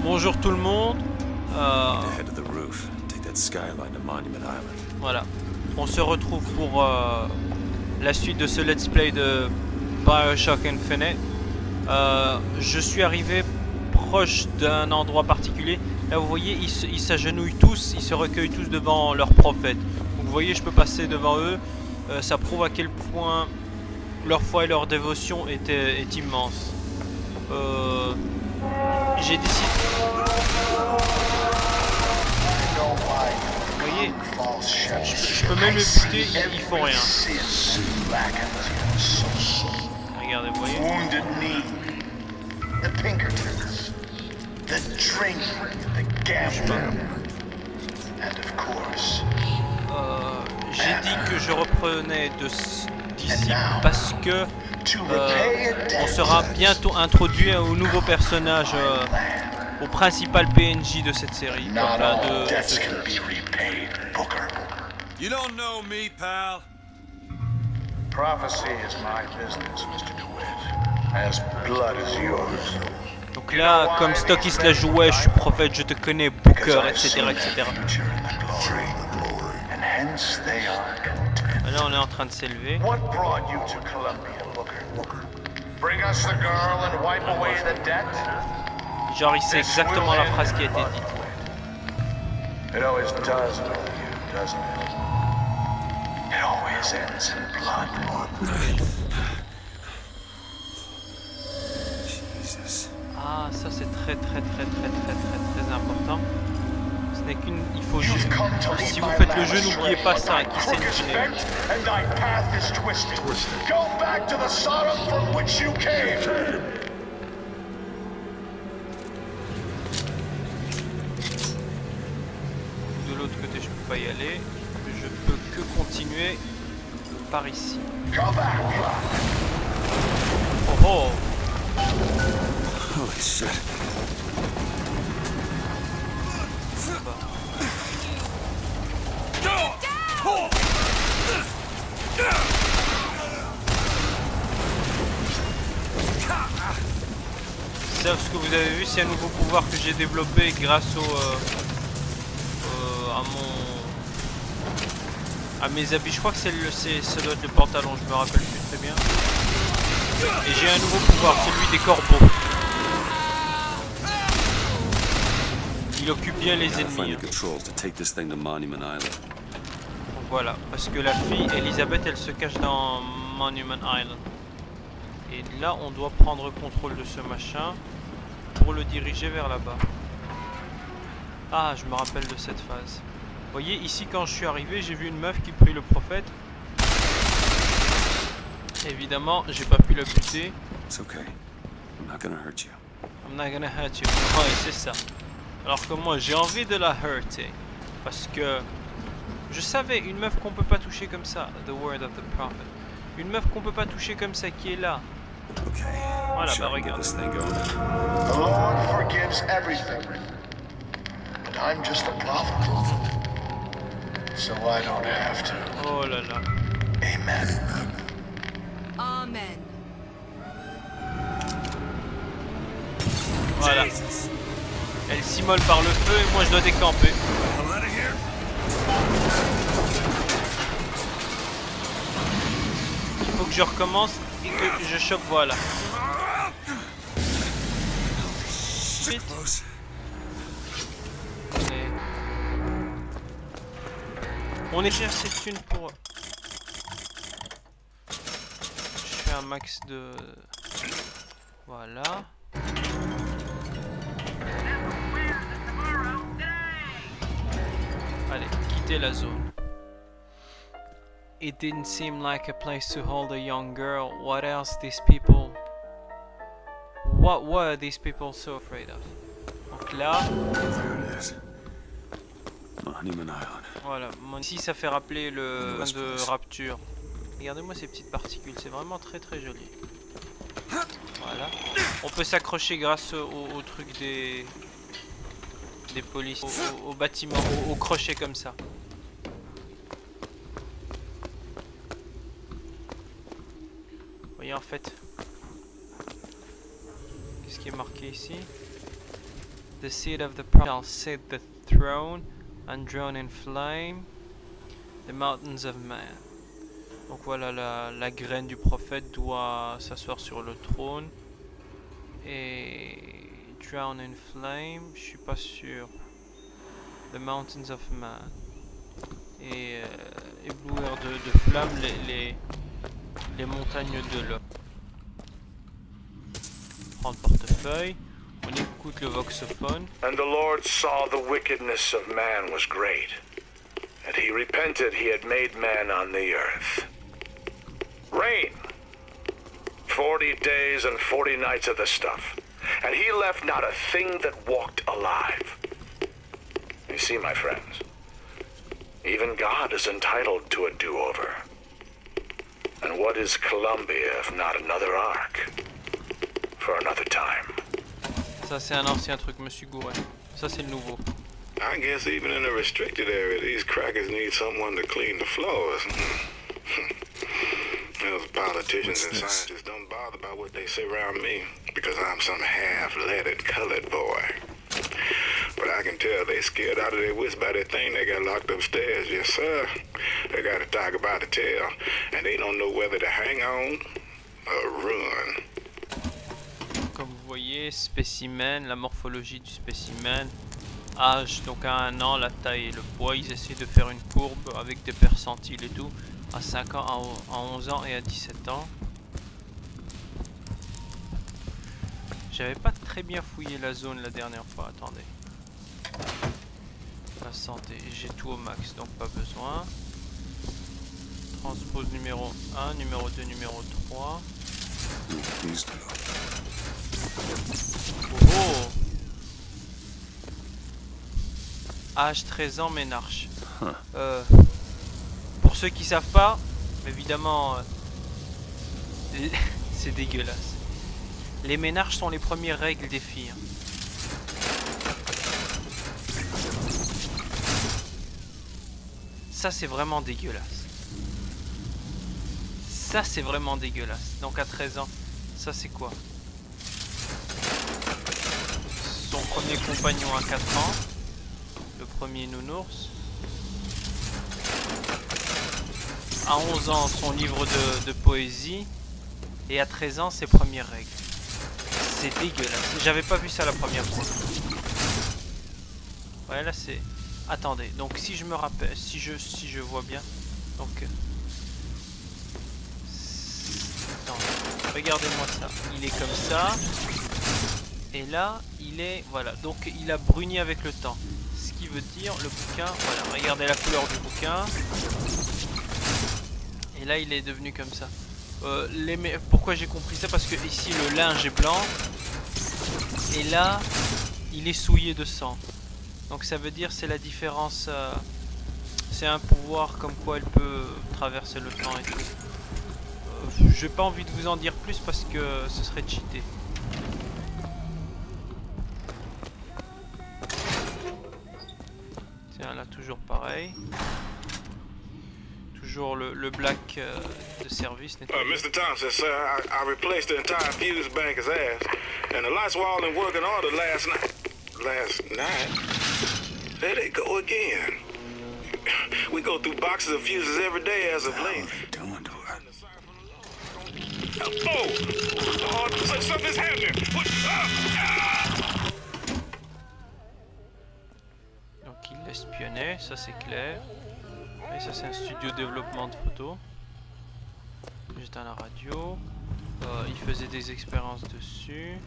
Bonjour tout le monde. Voilà. On se retrouve pour la suite de ce let's play de BioShock Infinite. Je suis arrivé proche d'un endroit particulier. Là vous voyez, ils s'agenouillent tous, ils se recueillent tous devant leur prophète. Donc vous voyez, je peux passer devant eux. Ça prouve à quel point leur foi et leur dévotion est immense. J'ai décidé... Vous voyez, je peux même les buter, ils font rien. Regardez, vous voyez. J'ai dit que je reprenais d'ici parce que on sera bientôt introduit au nouveau personnage, au principal PNJ de cette série. Enfin, de ce jeu. You don't know me, pal. Prophecy is my business, Mr. DeWitt. As blood is yours. Donc là, comme Stockis la jouait, je suis prophète, je te connais, Booker, etc., etc. Là, on est en train de s'élever. What brought you to Columbia, Booker? Bring us the girl and wipe away the debt? Genre, il sait exactement la phrase qui a été dite. It always does with you, doesn't it? It always ends in blood. Jesus. Ah, ça c'est très important. Ce n'est qu'une... Il faut juste... Si vous faites le jeu, n'oubliez pas ça, qui c'est une... De l'autre côté, je peux pas y aller. Je peux que continuer par ici. Oh oh! Holy shit. Ça, ce que vous avez vu, c'est un nouveau pouvoir que j'ai développé grâce à mes habits. Je crois que ça doit être le pantalon, je me rappelle plus très bien. Et j'ai un nouveau pouvoir, celui des corbeaux. Il occupe bien les ennemis. Hein. Donc voilà, parce que la fille, Elisabeth, elle se cache dans Monument Island. Et là, on doit prendre contrôle de ce machin pour le diriger vers là-bas. Ah, je me rappelle de cette phase. Vous voyez, ici, quand je suis arrivé, j'ai vu une meuf qui prie le prophète. Évidemment, j'ai pas pu la buter. It's okay. I'm not gonna hurt you. I'm not gonna hurt you. Ouais, c'est ça. Alors que moi, j'ai envie de la hurter. Parce que je savais, une meuf qu'on peut pas toucher comme ça. The word of the prophet. Une meuf qu'on peut pas toucher comme ça, qui est là. Okay. Voilà, Sure, bah regarde. The Lord forgives everything. But I'm just a prophet. So I don't have to. Oh là là. Amen. Amen. Voilà. Elle s'immole par le feu et moi je dois décamper. Il faut que je recommence et que je chope, voilà. Vite. Et... On est cher cette thune pour... Je fais un max de... Voilà. Allez, quittez la zone. It didn't seem like a place to hold a young girl. What else these people... What were these people so afraid of? Donc là... Voilà, ici ça fait rappeler le point de rapture. Regardez-moi ces petites particules, c'est vraiment très joli. Voilà. On peut s'accrocher grâce au truc des polices, au bâtiment, au crochet comme ça. Vous voyez en fait. Qu'est-ce qui est marqué ici? The seed of the prophet shall set the throne and drown in flame the mountains of man. Donc voilà, la graine du prophète doit s'asseoir sur le trône. Et drown in flame, je suis pas sûr. The mountains of man. Et éblouir de flammes les montagnes de l'homme. Prendre portefeuille. On écoute le voxophone. And the Lord saw the wickedness of man was great, and he repented he had made man on the earth. Rain. 40 days and 40 nights of the stuff, and he left not a thing that walked alive. You see, my friends, even God is entitled to a do-over. And what is Columbia if not another ark? For another time. Ça c'est un ancien truc, Monsieur Gouret. Ça c'est le nouveau. I guess even in a restricted area, these crackers need someone to clean the floors. Those politicians and scientists don't bother about what they say around me because I'm some half-leaded colored boy. But I can tell they scared out of their wits by that thing they got locked upstairs. Yes, sir. They got a tiger by the tail, and they don't know whether to hang on or run. Comme vous voyez, spécimen, la morphologie du spécimen, âge donc à 1 an, la taille et le poids, ils essaient de faire une courbe avec des percentiles et tout, à 5 ans, à 11 ans et à 17 ans. J'avais pas très bien fouillé la zone la dernière fois, attendez. La santé, j'ai tout au max, donc pas besoin. Transpose numéro 1, numéro 2, numéro 3. Oh! Âge 13 ans, Ménarche. Pour ceux qui savent pas, évidemment, c'est dégueulasse. Les ménarches sont les premières règles des filles. Ça, c'est vraiment dégueulasse. Ça, c'est vraiment dégueulasse. Donc à 13 ans, ça c'est quoi? Son premier compagnon à 4 ans. Le premier nounours. À 11 ans, son livre de poésie. Et à 13 ans, ses premières règles. C'est dégueulasse. J'avais pas vu ça la première fois. Ouais, là c'est... Attendez, donc si je me rappelle, si je vois bien, donc... Attends, regardez-moi ça. Il est comme ça. Et là, il est... Voilà, donc il a bruni avec le temps. Ce qui veut dire, le bouquin... Voilà, regardez la couleur du bouquin. Et là, il est devenu comme ça. Pourquoi j'ai compris ça? Parce que ici, le linge est blanc. Et là, il est souillé de sang. Donc ça veut dire c'est la différence, c'est un pouvoir comme quoi elle peut traverser le temps et tout. J'ai pas envie de vous en dire plus parce que ce serait cheaté. Tiens là toujours pareil. Toujours le black de service. Mr. Thompson, sir, I replaced the entire fuse banker's ass, and the lights were all in working order last night. Last night? There they go again. We go through boxes of fuses every day as of late. Oh, something's happening. Donc il l'espionnait, ça c'est clair. Et ça c'est un studio de développement de photos. J'étais à la radio. Il faisait des expériences dessus.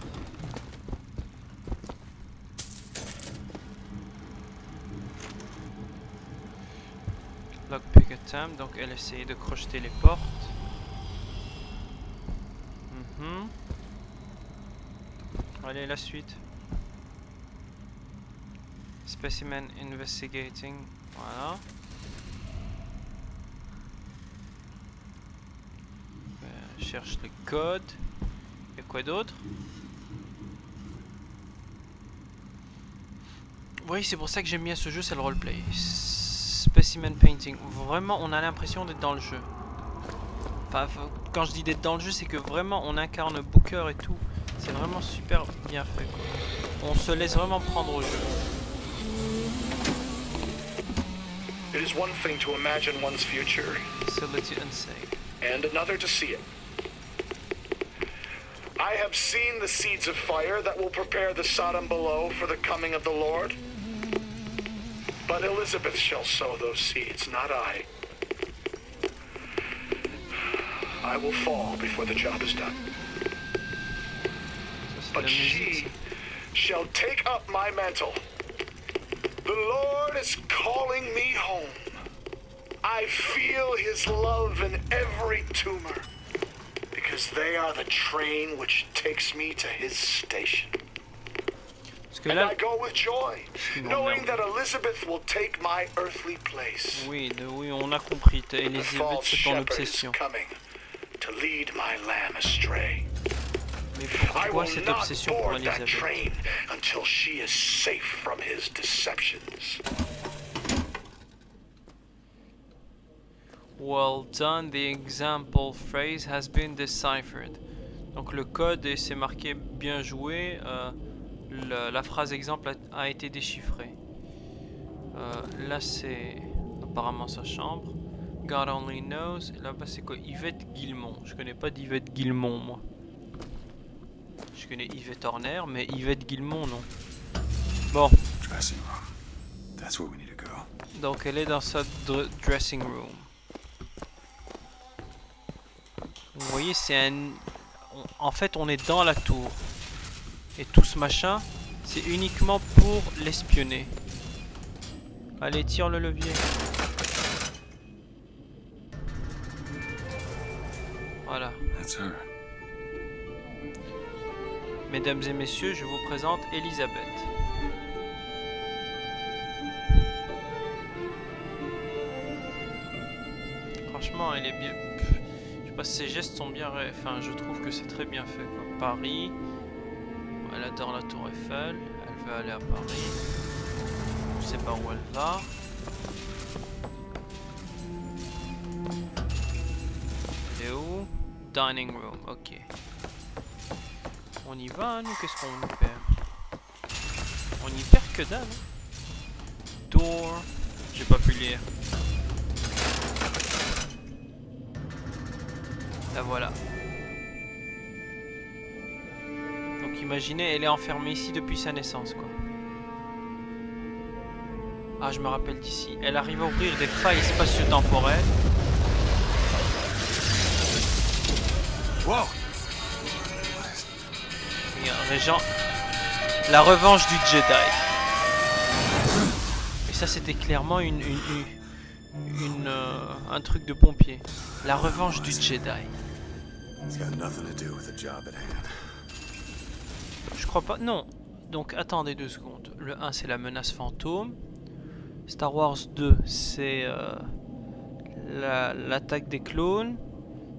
Lockpick attempt, donc elle essayait de crocheter les portes. Allez, la suite. Specimen investigating, voilà. Cherche le code. Et quoi d'autre? Oui, c'est pour ça que j'aime bien ce jeu, c'est le roleplay. Specimen painting, vraiment on a l'impression d'être dans le jeu. Enfin, quand je dis d'être dans le jeu, c'est que vraiment on incarne Booker et tout. C'est vraiment super bien fait quoi. On se laisse vraiment prendre au jeu. It is one thing to imagine one's future, Facility unsafe. and another to see it. I have seen the seeds of fire that will prepare the Sodom below for the coming of the Lord. But Elizabeth shall sow those seeds, not I. I will fall before the job is done. But she shall take up my mantle. The Lord is calling me home. I feel his love in every tumor, because they are the train which takes me to his station. And I go with joy, knowing that Elizabeth will take my earthly place. Oui, oui, on a compris. The Elizabeth, false c'est ton shepherd is obsession. coming to lead my lamb astray. Mais I pourquoi will cette not obsession pour board that Elizabeth? train until she is safe from his deceptions. Well done, the example phrase has been deciphered. Donc le code, et c'est marqué bien joué, la phrase exemple a été déchiffrée. Là c'est apparemment sa chambre. God only knows. Là-bas c'est quoi? Yvette Guillemont. Je connais pas d'Yvette Guillemont moi. Je connais Yvette Horner, mais Yvette Guillemont non. Bon. Dressing room. That's where we need to go. Donc elle est dans sa dressing room. Vous voyez, c'est un... En fait, on est dans la tour. Et tout ce machin, c'est uniquement pour l'espionner. Allez, tire le levier. Voilà. That's her. Mesdames et messieurs, je vous présente Elisabeth. Franchement, elle est bien... Je sais pas si ses gestes sont bien... Enfin, je trouve que c'est très bien fait, quoi. Paris. Elle adore la tour Eiffel. Elle veut aller à Paris. Je sais pas où elle va. Elle est où? Dining room, ok. On y va, hein, nous, qu'est-ce qu'on perd? On y perd que dalle. Hein. Door. J'ai pas pu lire. La voilà. Donc imaginez, elle est enfermée ici depuis sa naissance, quoi. Ah, je me rappelle d'ici. Elle arrive à ouvrir des failles spatio-temporelles. Wow. Régent, la revanche du Jedi. Et ça, c'était clairement un truc de pompier. La revanche du Jedi. Je crois pas. Non. Donc attendez 2 secondes. Le 1 c'est la menace fantôme. Star Wars 2 c'est l'attaque des clones.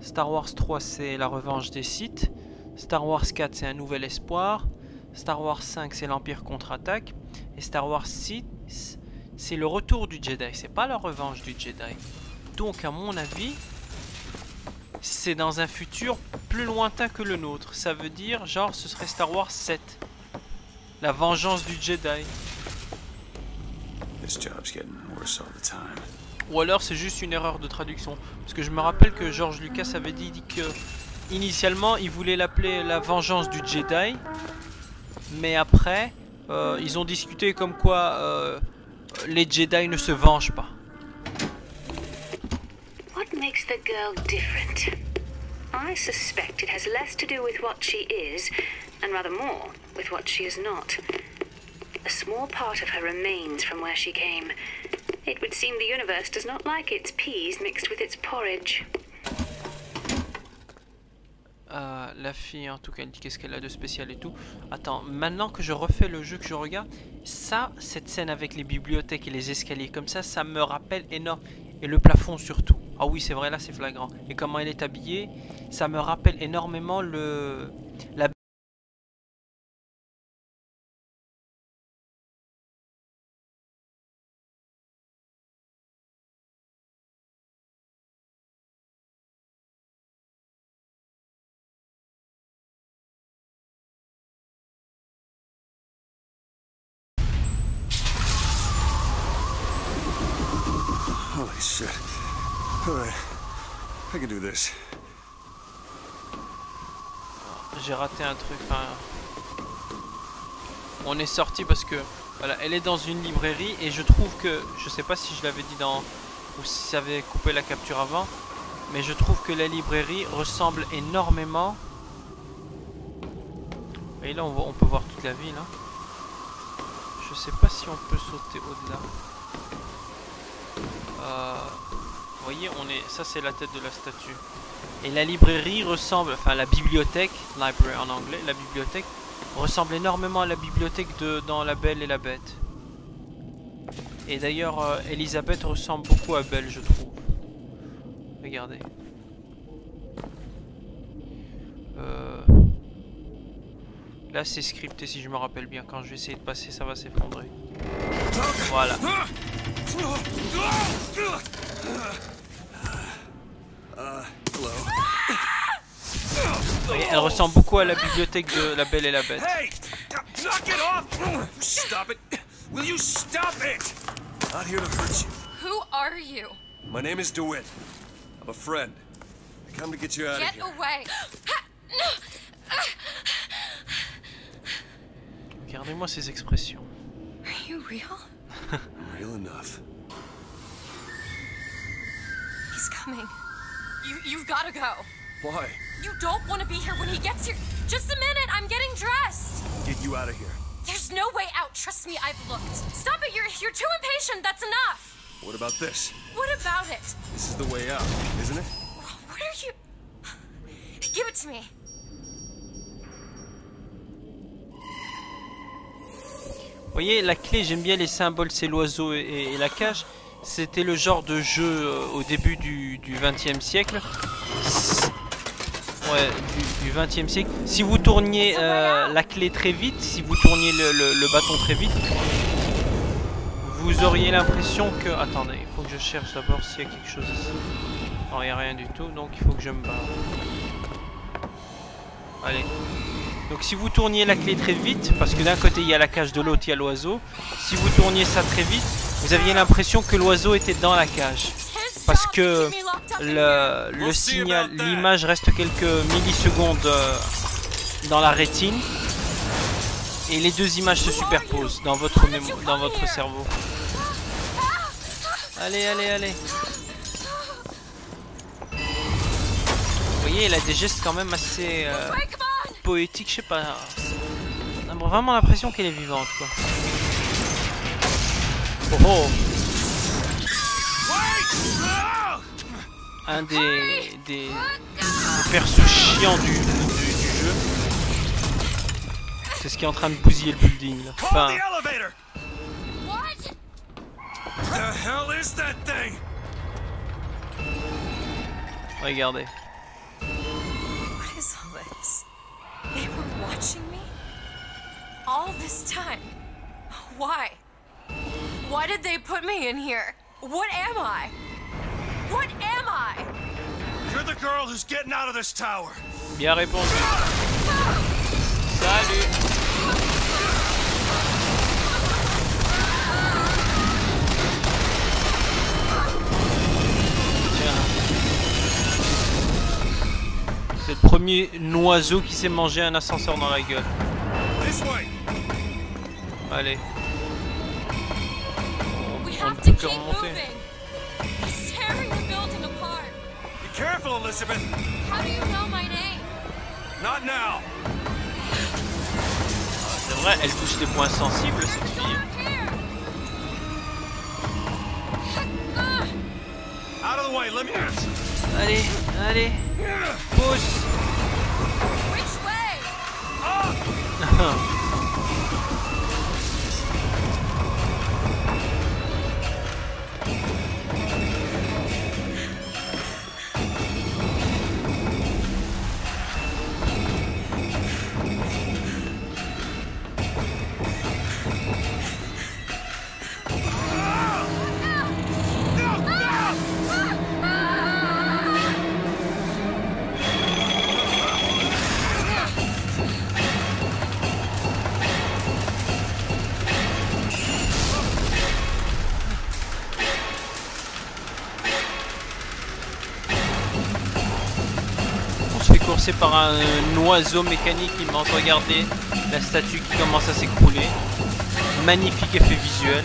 Star Wars 3 c'est la revanche des Sith. Star Wars 4 c'est un nouvel espoir. Star Wars 5 c'est l'Empire contre-attaque. Et Star Wars 6 c'est le retour du Jedi. C'est pas la revanche du Jedi. Donc à mon avis, c'est dans un futur plus lointain que le nôtre. Ça veut dire, genre, ce serait Star Wars 7. La vengeance du Jedi. Ou alors c'est juste une erreur de traduction. Parce que je me rappelle que George Lucas avait dit que initialement il voulait l'appeler la vengeance du Jedi. Mais après, ils ont discuté comme quoi les Jedi ne se vengent pas. What makes the girl different? I suspect it has less to do with what she is, and rather more with what she is not. A small part of her remains from where she came. It would seem the universe does not like its peas mixed with its porridge. La fille, en tout cas, elle dit qu'est-ce qu'elle a de spécial et tout. Attends, maintenant que je refais le jeu, que je regarde, ça, cette scène avec les bibliothèques et les escaliers comme ça me rappelle énorme. Et le plafond surtout. Ah oui, c'est vrai, là c'est flagrant. Et comment elle est habillée, ça me rappelle énormément la shit. Alright. I can do this. J'ai raté un truc. Enfin, on est sorti parce que voilà, elle est dans une librairie et je trouve que, je sais pas si je l'avais dit dans ou si ça avait coupé la capture avant, mais je trouve que la librairie ressemble énormément. Et là on peut voir toute la ville. Hein. Je sais pas si on peut sauter au-delà. Vous voyez, ça c'est la tête de la statue. Et la librairie ressemble, enfin la bibliothèque, library en anglais, la bibliothèque ressemble énormément à la bibliothèque dans La Belle et la Bête. Et d'ailleurs, Elisabeth ressemble beaucoup à Belle, je trouve. Regardez. Là c'est scripté si je me rappelle bien. Quand je vais essayer de passer, ça va s'effondrer. Voilà. Et elle ressemble beaucoup à la bibliothèque de La Belle et la Bête. Hey! Knock it off! Stop it! Will you stop it? Not here to hurt you. Who are you? My name is DeWitt. I'm a friend. I come to get you out of here. Get away! Regardez-moi ces expressions. Are you real? Real enough. He's coming. You've got to go. Why? You don't want to be here when he gets here. Just a minute, I'm getting dressed. Get you out of here. There's no way out. Trust me, I've looked. Stop it, you're too impatient. That's enough. What about this? What about it? This is the way out, isn't it? What are you... Give it to me. Vous voyez, la clé, j'aime bien les symboles, c'est l'oiseau et la cage. C'était le genre de jeu au début du XXe siècle. Ouais, du XXe siècle. Si vous tourniez la clé très vite, si vous tourniez le bâton très vite, vous auriez l'impression que... Attendez, il faut que je cherche d'abord s'il y a quelque chose ici. Non, il n'y a rien du tout, donc il faut que je me barre. Allez. Donc si vous tourniez la clé très vite, parce que d'un côté il y a la cage, de l'autre il y a l'oiseau, si vous tourniez ça très vite, vous aviez l'impression que l'oiseau était dans la cage. Parce que le signal, l'image reste quelques millisecondes dans la rétine. Et les deux images se superposent dans votre cerveau. Allez, allez, allez. Vous voyez, elle a des gestes quand même assez poétiques, je sais pas. On a vraiment l'impression qu'elle est vivante, quoi. Oh oh. Un des persos chiants du jeu. C'est ce qui est en train de bousiller le building là. Enfin, regardez. What is all this? They were watching me? All this time? Why? Why did they put me in here? What am I? What am I? You're the girl who's getting out of this tower. Bien répondu. Salut. C'est le premier noiseau qui s'est mangé un ascenseur dans la gueule. Allez. On ne peut que remonter. Be careful, Elizabeth. How do you know my name? Not now. C'est vrai, elle touche des points sensibles, cette fille. Out of the way, let me... Allez, allez. Pousse. Which way? commencer par un oiseau mécanique immense. Regardez la statue qui commence à s'écrouler. Magnifique effet visuel.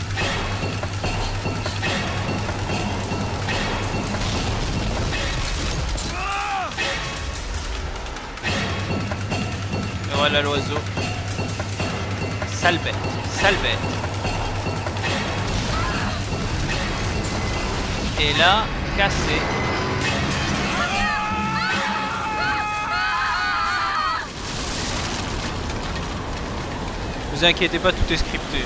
Et voilà l'oiseau. Sale bête, sale bête. Et là, cassé. Vous inquiétez pas, tout est scripté.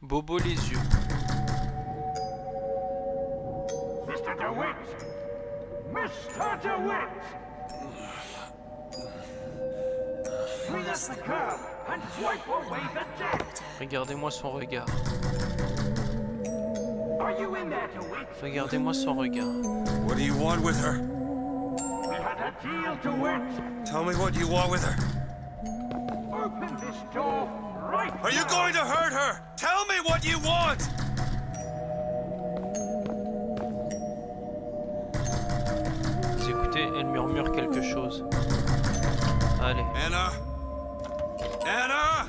Bobo les yeux. Mr. DeWitt! Mr. DeWitt! Clean up the curb and wipe away the debt! Regardez-moi son regard. Are you in there, DeWitt? Regardez-moi son regard. What do you want with her? We had a deal, DeWitt! Tell me what you want with her. Open this door right Are you now. going to hurt her? Tell me what you want! Vous écoutez, elle murmure quelque chose. Allez. Anna? Anna!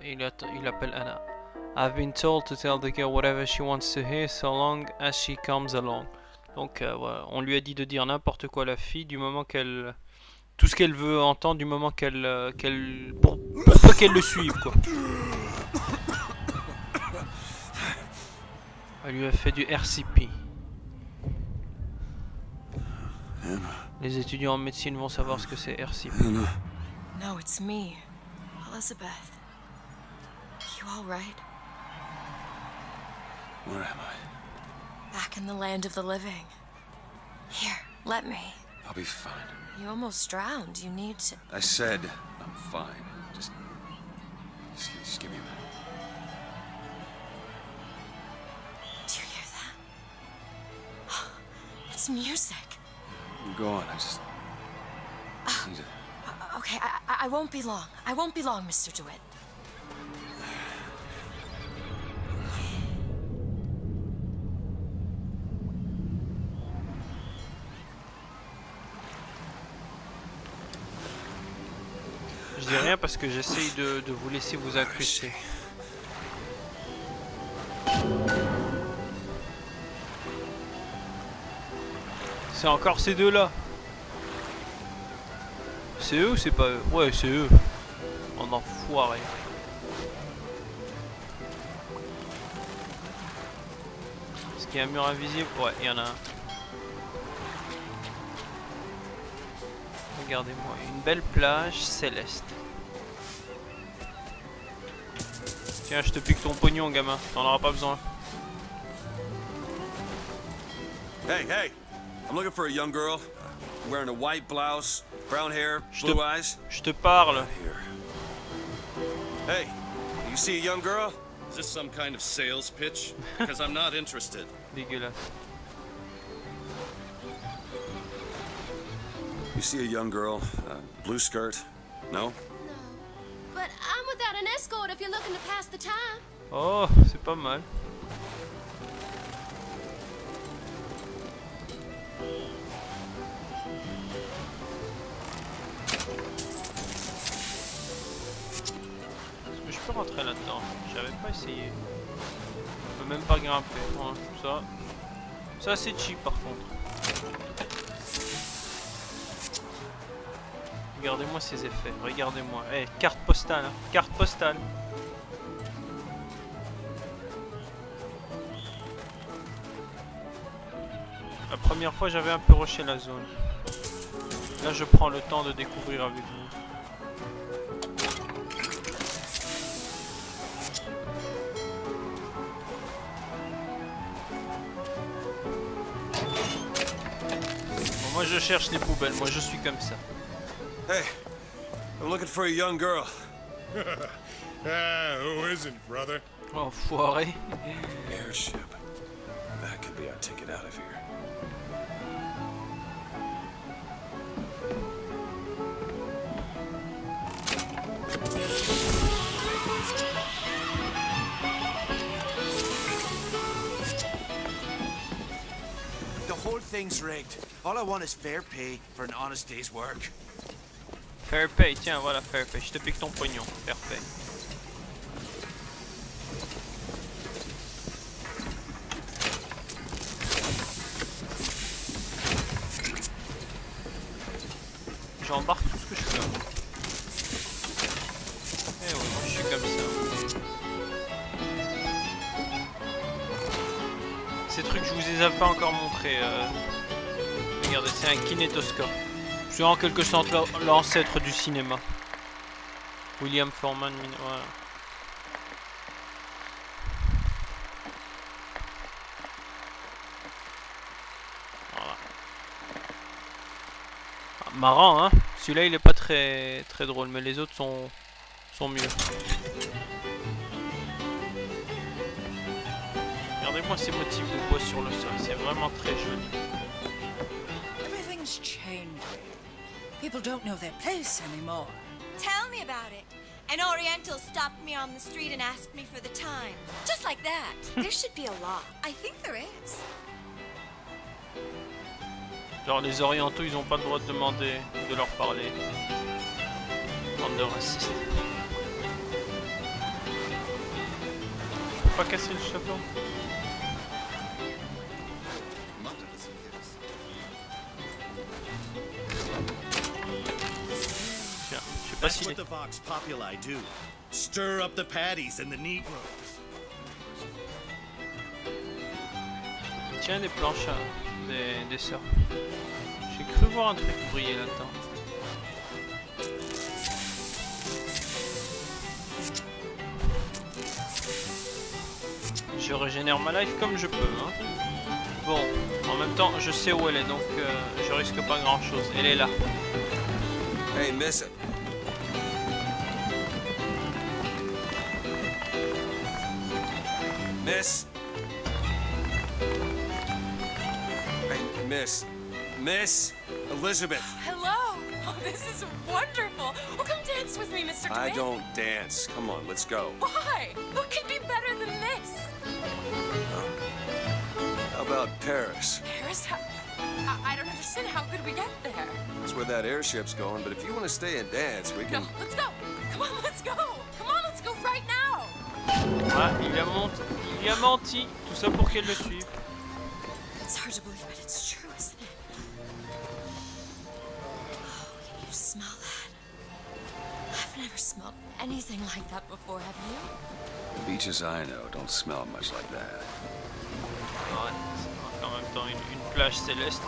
Il appelle Anna. I've been told to tell the girl whatever she wants to hear so long as she comes along. Donc voilà, on lui a dit de dire n'importe quoi à la fille du moment qu'elle... Tout ce qu'elle veut entendre du moment pour pas qu'elle le suive quoi. Elle lui a fait du RCP. Les étudiants en médecine vont savoir ce que c'est RCP. No, it's me, Elizabeth. You all right? Where am I? Back in the land of the living. Here, let me. I'll be fine. You almost drowned. You need to... I said I'm fine. Just give me a minute. Do you hear that? It's music. Go on. I just need to... Okay, I won't be long. I won't be long, Mr. DeWitt. Je dis rien parce que j'essaye de vous laisser vous incruster. C'est encore ces deux-là. C'est eux ou c'est pas eux? Ouais, c'est eux. En enfoiré. Est-ce qu'il y a un mur invisible? Ouais, il y en a un. Regardez-moi, une belle plage céleste. Tiens, je te pique ton pognon, gamin. T'en auras pas besoin. Hey, hey! I'm looking for a young girl. Wearing a white blouse, brown hair, blue eyes. Je te parle. Hey, you see a young girl? Is this some kind of sales pitch? Because I'm not interested. Dégueulasse. You see a young girl, blue skirt? No? No. But I'm without an escort if you're looking to pass the time. Oh, c'est pas mal. Est-ce que je peux rentrer là-dedans? J'avais pas essayé. Je peux même pas grimper. Ouais, ça c'est cheap par contre. Regardez-moi ces effets, regardez-moi. Eh, hey, carte postale, hein. Carte postale. La première fois, j'avais un peu rushé la zone. Là, je prends le temps de découvrir avec vous. Bon, moi, je cherche les poubelles. Moi, je suis comme ça. Hey, I'm looking for a young girl. Who isn't, brother? Enfoiré. Airship. That could be our ticket out of here. The whole thing's rigged. All I want is fair pay for an honest day's work. Fair pay, tiens, voilà, fair pay. Je te pique ton pognon, fair pay. J'embarque tout ce que je peux. Eh ouais, moi je suis comme ça. Ces trucs, je vous les ai pas encore montrés. Regardez, c'est un kinétoscope. C'est en quelque sorte l'ancêtre du cinéma. William Forman, voilà. Voilà. Ah, marrant, hein. Celui-là, il est pas très drôle, mais les autres sont mieux. Regardez-moi ces motifs de bois sur le sol, c'est vraiment très joli. Everything's changing. People don't know their place anymore. Tell me about it. An Oriental stopped me on the street and asked me for the time. Just like that. There should be a law. I think there is. Genre les orientaux, ils ont pas le droit de demander de leur parler. Bande de racistes. Faut pas casser le chapeau. Tiens, je sais pas si. That's what the Vox Populi do. Stir up the paddies and the Negroes. Tiens, des planches, des sœurs. J'ai cru voir un truc briller là-dedans. Je régénère ma life comme je peux, hein. Bon, en même temps, je sais où elle est, donc je risque pas grand-chose. Elle est là. Hey, miss it. Miss. Hey, Miss Elizabeth. Hello. Oh, this is wonderful. Well, come dance with me, Mr. DeWitt. I don't dance. Come on, let's go. Why? What could be better than this? How about Paris? Paris? I don't understand. How could we get there? That's where that airship's going, but if you want to stay and dance, we can... No, let's go. Come on, let's go. Come on, let's go right now. Ah, il a menti. Tout ça pour qu'elle le suive. It's hard to believe, but it's true, isn't it? Oh, can you smell that? I've never smelled anything like that before, have you? The beaches I know don't smell much like that. Ouais, c'est en même temps une plage céleste.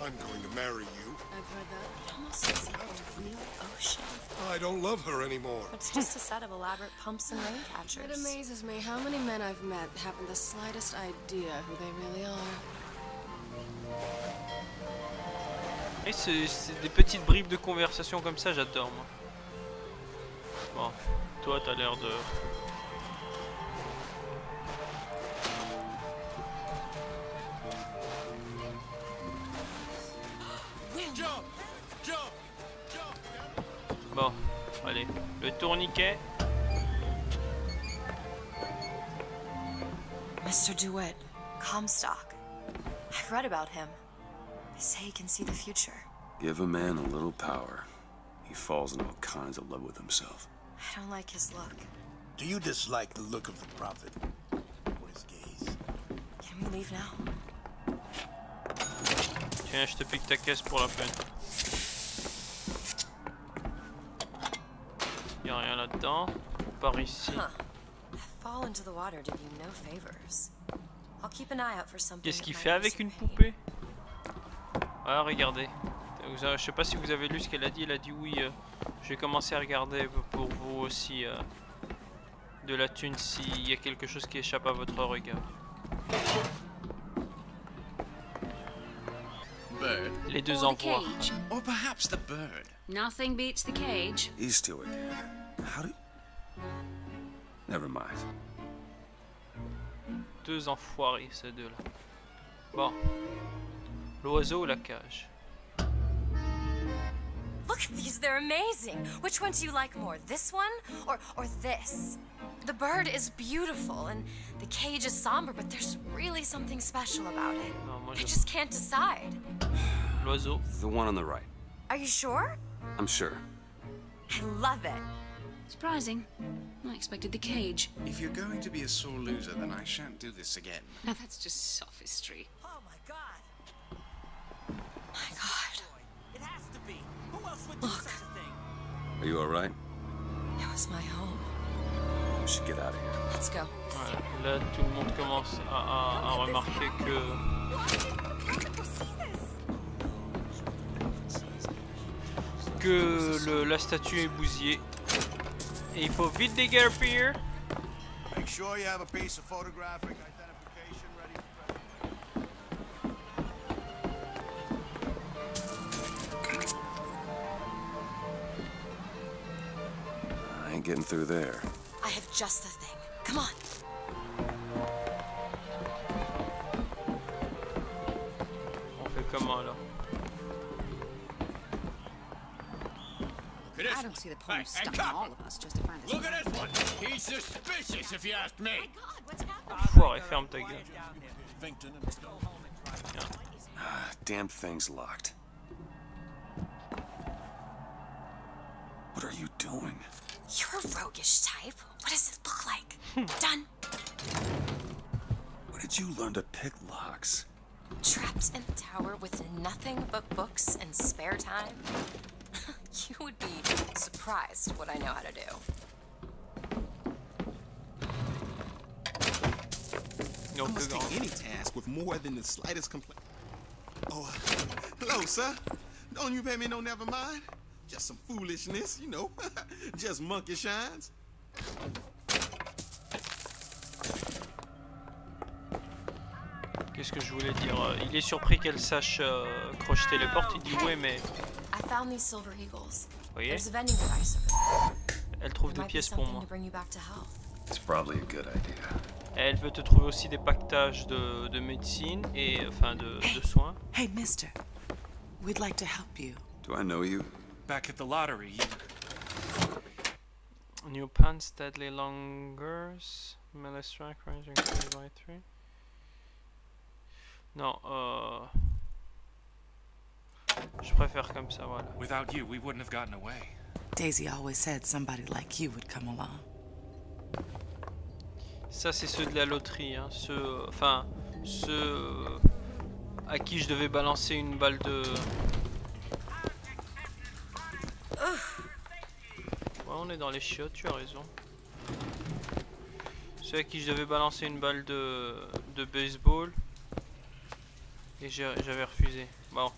I'm going to marry you. I've heard that. It almost looks like a real ocean. I don't love her anymore. It's just a set of elaborate pumps and rain catchers. It amazes me how many men I've met haven't the slightest idea who they really are. Et c'est des petites bribes de conversation comme ça, j'adore moi. Bon, toi t'as l'air de... Bon, allez, le tourniquet. Mr. DeWitt, Comstock. I've read about him. They say he can see the future. Give a man a little power. He falls in all kinds of love with himself. I don't like his look. Do you dislike the look of the prophet? Or his gaze? Can we leave now? Tiens, je te pique ta caisse pour la peine. Y'a rien là-dedans. On part ici. Fall into the water did you no favors. I'll keep an eye out for something. Qu'est-ce qu'il fait avec une poupée? Ah, regardez. Je sais pas si vous avez lu ce qu'elle a dit. Elle a dit oui. Je vais commencer à regarder pour vous aussi de la thune s'il y a quelque chose qui échappe à votre regard. Bird. Les deux envois. Or perhaps the bird. Nothing beats the cage. He's still again. How do... Never mind. Deux enfoirés, ces deux-là. Bon. L'oiseau ou la cage? Look at these, they're amazing. Which one do you like more, this one or this? The bird is beautiful and the cage is somber, but there's really something special about it. I just can't decide. L'oiseau. The one on the right. Are you sure? I'm sure. I love it. Surprising. I expected the cage. If you're going to be a sore loser, then I shan't do this again. Now that's just sophistry. Oh my god! My god. It has to be. Who else would do such a thing? Are you alright? It was my home. We should get out of here. Let's go. Voilà. Là, tout le monde commence à remarquer que la statue est bousillée. Et il faut vite déguerpir. Make sure you have a piece of photographic identification ready. I ain't getting through there. I have just the thing. Come on. On fait comment là? I don't see the point of stumping all of us just to find this. Look at this one. He's suspicious, if you ask me. Oh my god, what's happening? Enfoiré, ferme ta gueule. Damn thing's locked. What are you doing? You're a roguish type. What does it look like? Done. Where did you learn to pick locks? Trapped in a tower with nothing but books and spare time? You would be surprised what I know how to do. No, I must take any task with more than the slightest complaint. Oh, hello, sir. Don't you pay me no never mind? Just some foolishness, you know. Just monkey shines. Qu'est-ce que je voulais dire? Il est surpris qu'elle sache crocheter les portes. Il dit ouais, mais. I found these silver eagles. Vous voyez? There's a vending device over there. Elle trouve des pièces pour moi. It's probably a good idea. Elle veut te trouver aussi des pactages de médecine et enfin de soins. Hey, mister. We'd like to help you. Do I know you? Back at the lottery, New pants, deadly longers, melee strike ranging 3 by 3. Non, je préfère comme ça, voilà. Without you, we wouldn't have gotten away. Daisy always said somebody like you would come along. Ça, c'est ceux de la loterie, hein. Ceux à qui je devais balancer une balle de. Ouais, on est dans les chiottes, tu as raison. Ceux à qui je devais balancer une balle de baseball. Et j'avais refusé. Bon.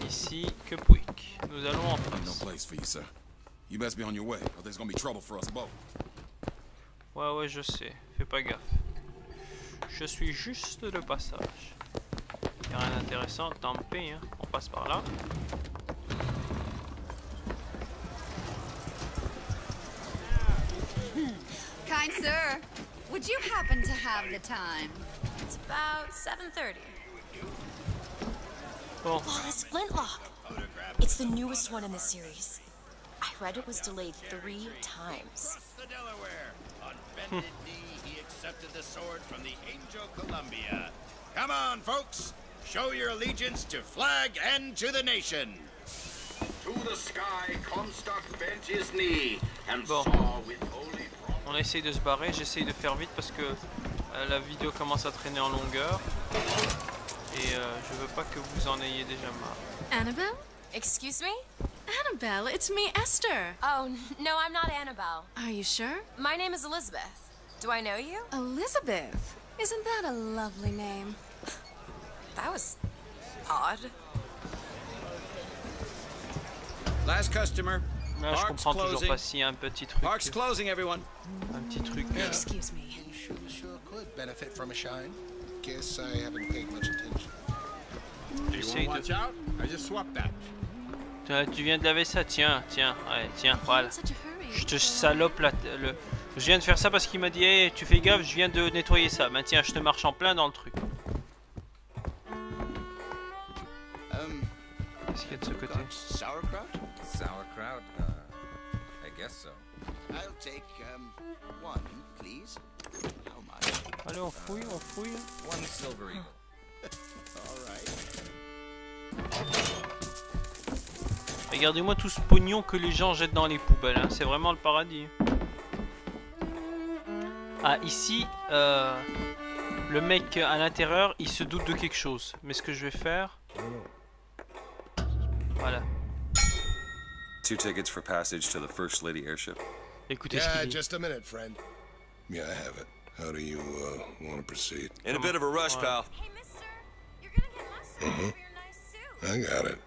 Ici, que pouic. Nous allons en face. Ouais, je sais. Fais pas gaffe. Je suis juste de passage. Y'a rien d'intéressant, tant pis, hein. On passe par là. Kind sir, would you happen to have the time? It's about 7:30. Bon. Flawless flintlock. It's the newest one in the series. I read it was delayed 3 times. The Delaware. On bended knee, he accepted the sword from the Angel Columbia. Come on, folks. Show your allegiance to flag and to the nation. To the sky, Comstock bent his knee and bon. saw with holy. On essaye de se barrer. J'essaye de faire vite parce que la vidéo commence à traîner en longueur. Et je veux pas que vous en ayez déjà marre. Annabelle? Excuse me? Annabelle, it's me, Esther. Oh, no, I'm not Annabelle. Are you sure? My name is Elizabeth. Do I know you? Elizabeth? Isn't that a lovely name? That was odd. Last customer. Là, je comprends toujours pas s'il y a un petit truc. Park's closing, everyone. Un petit truc. Excuse me. Sure could benefit from a shine. Guess I haven't paid much attention. J'essaye de. Watch out! I just swapped that. Tu viens de laver ça, tiens, ouais, tiens, voilà. Je te salope Je viens de faire ça parce qu'il m'a dit hey, tu fais gaffe, je viens de nettoyer ça. Ben tiens, je te marche en plein dans le truc. Qu'est-ce qu'il y a de ce côté? Sauerkraut? Sauerkraut? I guess so. I'll take one, please. How much? Allez, on fouille, on fouille. One silver eagle. All right. Regardez-moi tout ce pognon que les gens jettent dans les poubelles, hein. C'est vraiment le paradis. Ah, ici, le mec à l'intérieur, il se doute de quelque chose. Mais ce que je vais faire... Voilà. 2 tickets for passage to the First Lady airship. Écoutez ce qu'il dit. Just a minute, friend. Yeah, I have it. How do you want to proceed? In a bit of a rush, pal. Hey, mister, you're gonna get mustard over your nice suit. I got it.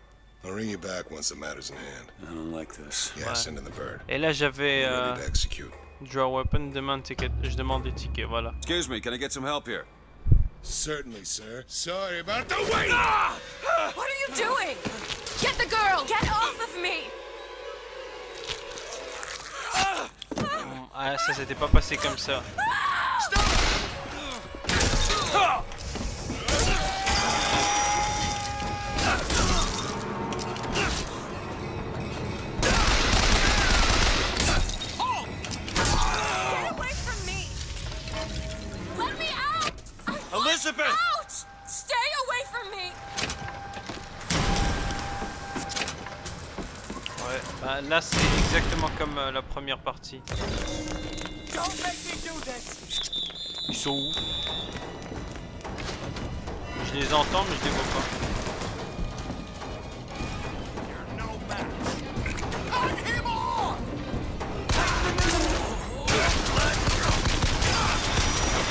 I'll ring you back once the matter's in hand. I don't like this. Yeah, send in the bird. Et là, j'avais... Ready to execute. Draw weapon, demande ticket. Je demande des tickets, voilà. Excuse me, can I get some help here? Certainly, sir. Sorry about the wait! What are you doing? Get the girl! Get off of me! Ah, ça s'était pas passé comme ça. Elizabeth! Ouch! Stay away from me! Ouais, bah là c'est exactement comme la première partie. Ils sont où? Je les entends mais je les vois pas.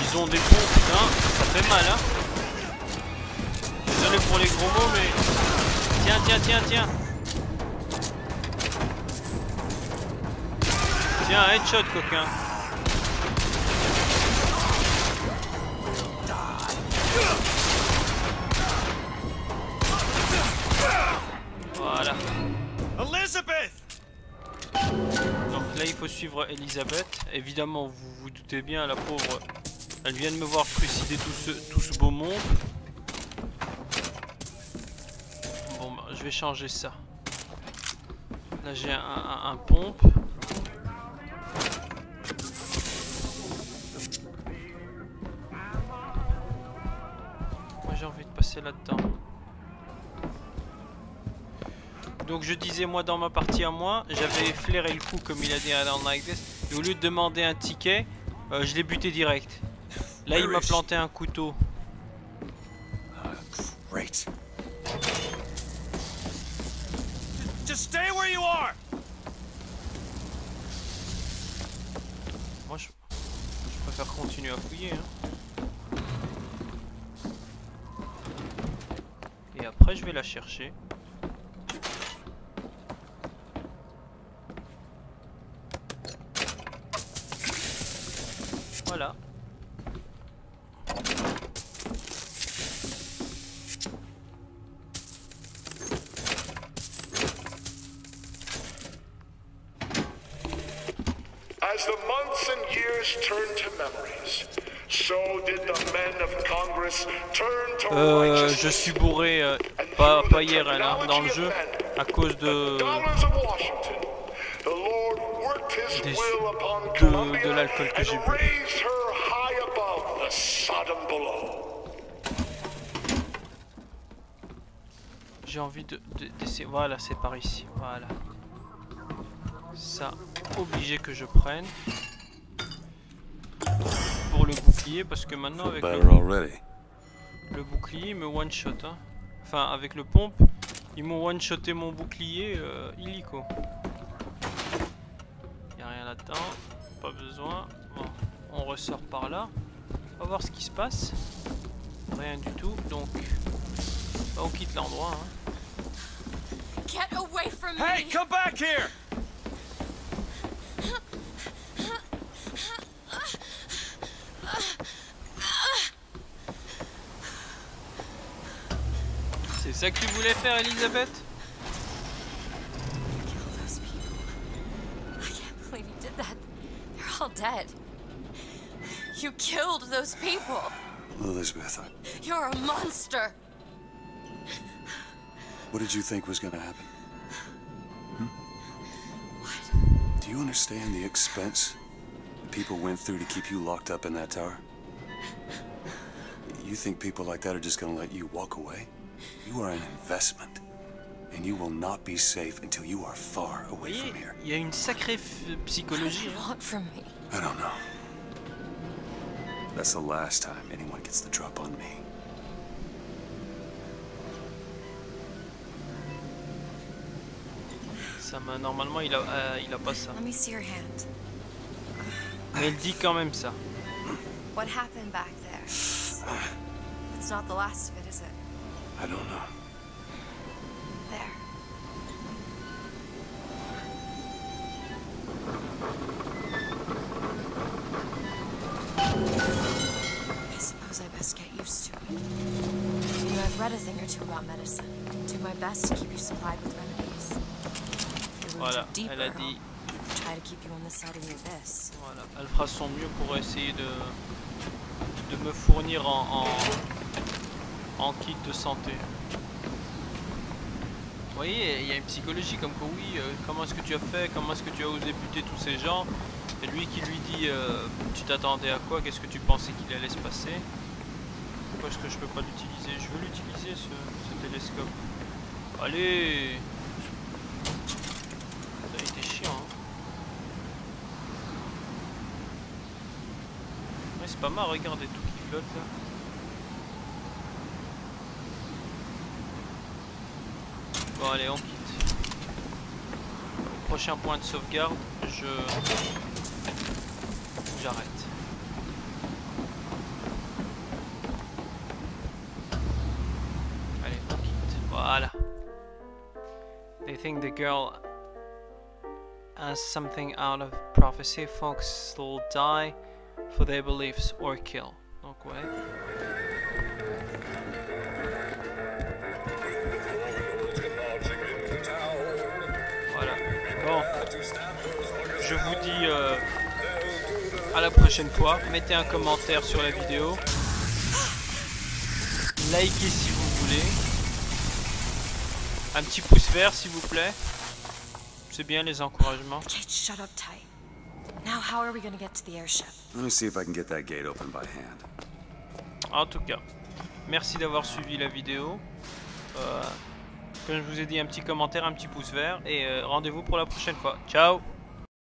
Ils ont des ponts, putain, ça fait mal hein. Désolé pour les gros mots mais... Tiens, tiens, tiens, tiens. Tiens, headshot coquin. Voilà. Elizabeth! Donc là il faut suivre Elisabeth. Évidemment vous vous doutez bien, la pauvre, elle vient de me voir trucider tout ce beau monde. Bon bah je vais changer ça. Là j'ai un pompe. Moi j'ai envie de passer là-dedans. Donc je disais moi dans ma partie à moi, j'avais flairé le coup comme il a dit I don't like this. Et au lieu de demander un ticket, je l'ai buté direct. Là il m'a planté un couteau. Great. Just stay where you are. Moi je préfère continuer à fouiller hein. Et après je vais la chercher. Voilà. As the months and years turned to memories, so did the men of Congress turn to righteousness. Je suis bourré, pas hier là, dans le jeu, à cause de l'alcool que j'ai bu. J'ai envie d'essayer. Voilà, c'est par ici. Voilà. Ça, obligé que je prenne. Pour le bouclier, parce que maintenant avec le bouclier, il me one-shot. Hein. Enfin, avec le pompe, ils m'ont one-shoté mon bouclier illico. Il n'y a rien là-dedans. Pas besoin. Bon, on ressort par là. On va voir ce qui se passe. Rien du tout. Donc, on quitte l'endroit. Hein. Get away from Hey, me! come back here! C'est ça que tu voulais faire, Elisabeth? Kill those people. I can't believe you did that. They're all dead. You killed those people. Elizabeth, You're a monster. what did you think was gonna happen? What? Do you understand the expense people went through to keep you locked up in that tower? You think people like that are just gonna let you walk away? You are an investment. And you will not be safe until you are far away from here. Il y a une sacrée psychologie. I don't know. That's the last time anyone gets the drop on me. Ça normalement il a pas ça. Let me see your hand. Mais il dit quand même ça. What happened back there? It's not the last of it, is it? I don't know. There. I suppose I best get used to it. You know, I've read a thing or two about medicine. Do my best to keep you supplied with remedies. If your wounds are deeper, elle a dit. I'll try to keep you on the side of your abyss. Voilà, elle fera son mieux pour essayer de me fournir en kit de santé. Vous voyez, il y a une psychologie comme que oui, comment est-ce que tu as fait, comment est-ce que tu as osé buter tous ces gens, et lui qui lui dit tu t'attendais à quoi, qu'est-ce que tu pensais qu'il allait se passer. Pourquoi est-ce que je peux pas l'utiliser? Je veux l'utiliser ce télescope. Allez, ça a été chiant hein. Ouais, c'est pas mal, regardez tout qui flotte là. Bon allez, on quitte. Au prochain point de sauvegarde, j'arrête. Allez, on quitte. Voilà. They think the girl has something out of prophecy. Folks will die for their beliefs or kill. Donc ouais. Bon, je vous dis à la prochaine fois. Mettez un commentaire sur la vidéo. Likez si vous voulez. Un petit pouce vert s'il vous plaît. C'est bien les encouragements. Kate, shut up tight. Now how are we going to get to the airship? Let me see if I can get that gate open by hand. En tout cas, merci d'avoir suivi la vidéo. Comme je vous ai dit, un petit commentaire, un petit pouce vert et rendez-vous pour la prochaine fois. Ciao!